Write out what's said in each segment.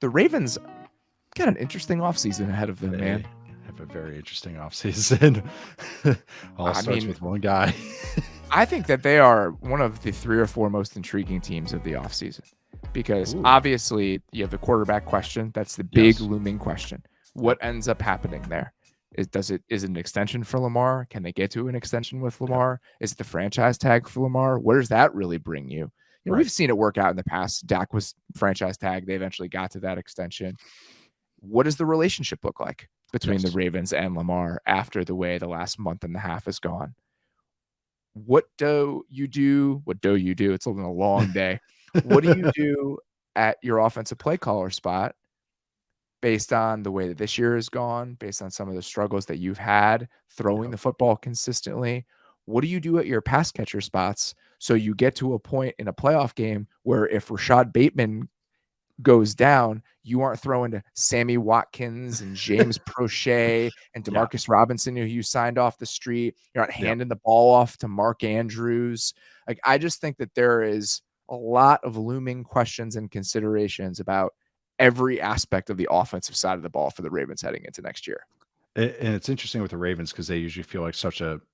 the Ravens got an interesting offseason ahead of them, They man. have a very interesting offseason. All starts with one guy. I think that they are one of the 3 or 4 most intriguing teams of the offseason because obviously you have the quarterback question. That's the big looming question. What ends up happening there? Is it an extension for Lamar? Can they get to an extension with Lamar? Is it the franchise tag for Lamar? Where does that really bring you? We've seen it work out in the past. Dak was franchise tag. They eventually got to that extension. What does the relationship look like between the Ravens and Lamar after the way the last month and a half has gone? What do you do? It's been a long day. What do you do at your offensive play caller spot based on the way that this year has gone, based on some of the struggles that you've had throwing the football consistently? What do you do at your pass catcher spots so you get to a point in a playoff game where if Rashad Bateman goes down, you aren't throwing to Sammy Watkins and James Prochet and Demarcus Robinson, who you signed off the street. You're not handing the ball off to Mark Andrews. Like, I just think that there is a lot of looming questions and considerations about every aspect of the offensive side of the ball for the Ravens heading into next year. And it's interesting with the Ravens because they usually feel like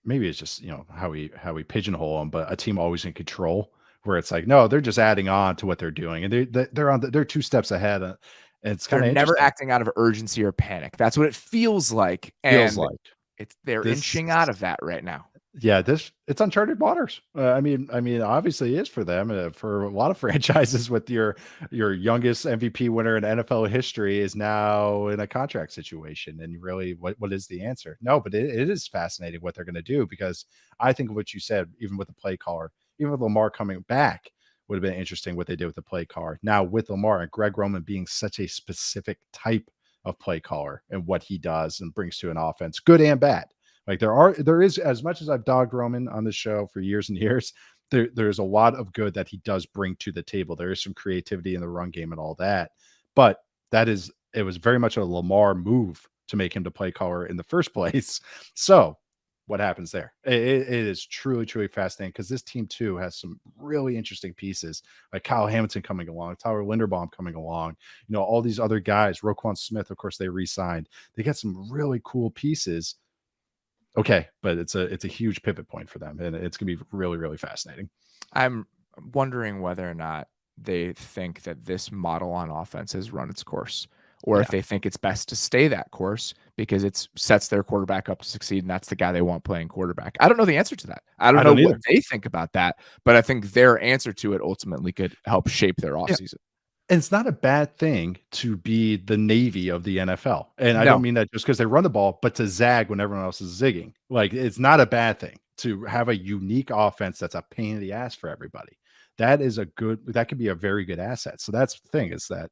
maybe it's just, how we pigeonhole them, but a team always in control. Where it's like, no, they're just adding on to what they're doing, and they're 2 steps ahead. And it's kind of never acting out of urgency or panic. That's what it feels like. They're inching out of that right now. Yeah, it's uncharted waters. I mean, obviously it is for them. For a lot of franchises, with your youngest MVP winner in NFL history is now in a contract situation, and really, what is the answer? No, but it is fascinating what they're going to do, because I think of what you said, even with the play caller. Even with Lamar coming back, would have been interesting what they did with the play caller. Now with Lamar and Greg Roman being such a specific type of play caller and what he does and brings to an offense, good and bad. Like there is, as much as I've dogged Roman on the show for years and years, there's a lot of good that he does bring to the table. There is some creativity in the run game and all that, but it was very much a Lamar move to make him the play caller in the first place. So what happens there? It is truly, truly fascinating, because this team too has some really interesting pieces, like Kyle Hamilton coming along, Tyler Linderbaum coming along, all these other guys, Roquan Smith, of course, they re-signed. They got some really cool pieces. Okay, but it's a huge pivot point for them, and it's gonna be really, really fascinating. I'm wondering whether or not they think that this model on offense has run its course, or if they think it's best to stay that course because it sets their quarterback up to succeed, and that's the guy they want playing quarterback. I don't know the answer to that. I don't know what they think about that, but I think their answer to it ultimately could help shape their offseason. And it's not a bad thing to be the Navy of the NFL. And I don't mean that just because they run the ball, but to zag when everyone else is zigging. Like, it's not a bad thing to have a unique offense that's a pain in the ass for everybody. That could be a very good asset. So that's the thing, is that,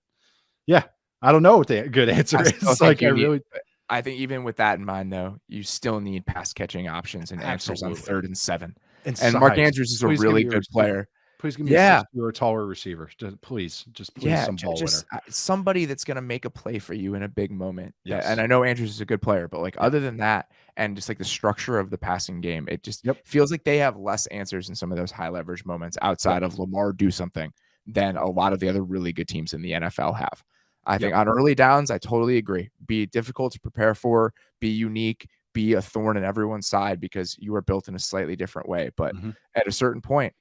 I don't know what the good answer is. I think even with that in mind, though, you still need pass catching options and answers on 3rd and 7. And Mark Andrews is a really good player. Please give me a 6 or taller receiver. Please some ball winner. Somebody that's going to make a play for you in a big moment. Yes. And I know Andrews is a good player, but other than that, and just like the structure of the passing game, it just feels like they have less answers in some of those high leverage moments outside of Lamar do something than a lot of the other really good teams in the NFL have. I think on early downs, I totally agree. Be difficult to prepare for, be unique, be a thorn in everyone's side because you are built in a slightly different way. But at a certain point,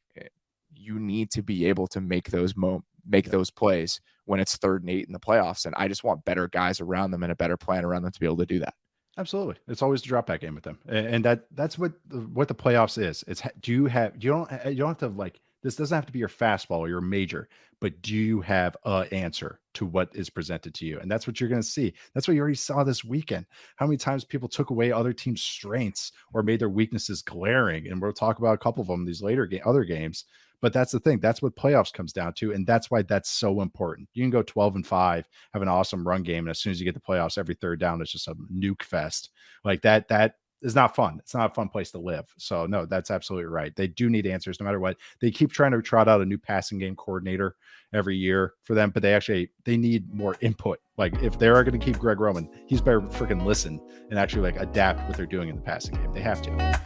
you need to be able to make those those plays when it's 3rd and 8 in the playoffs. And I just want better guys around them and a better plan around them to be able to do that. Absolutely. It's always the drop back game with them. And that's what the playoffs is. It's you don't have to, like, this doesn't have to be your fastball or your major, but do you have an answer to what is presented to you? And that's what you're going to see. That's what you already saw this weekend. How many times people took away other teams' strengths or made their weaknesses glaring. And we'll talk about a couple of them in these other games. But that's the thing. That's what playoffs comes down to. And that's why that's so important. You can go 12-5, have an awesome run game. And as soon as you get the playoffs, every 3rd down, it's just a nuke fest. Like that is not fun. It's not a fun place to live. So no, that's absolutely right. They do need answers no matter what. They keep trying to trot out a new passing game coordinator every year for them, but they need more input. Like, if they are going to keep Greg Roman, he's better freaking listen and actually adapt what they're doing in the passing game. They have to.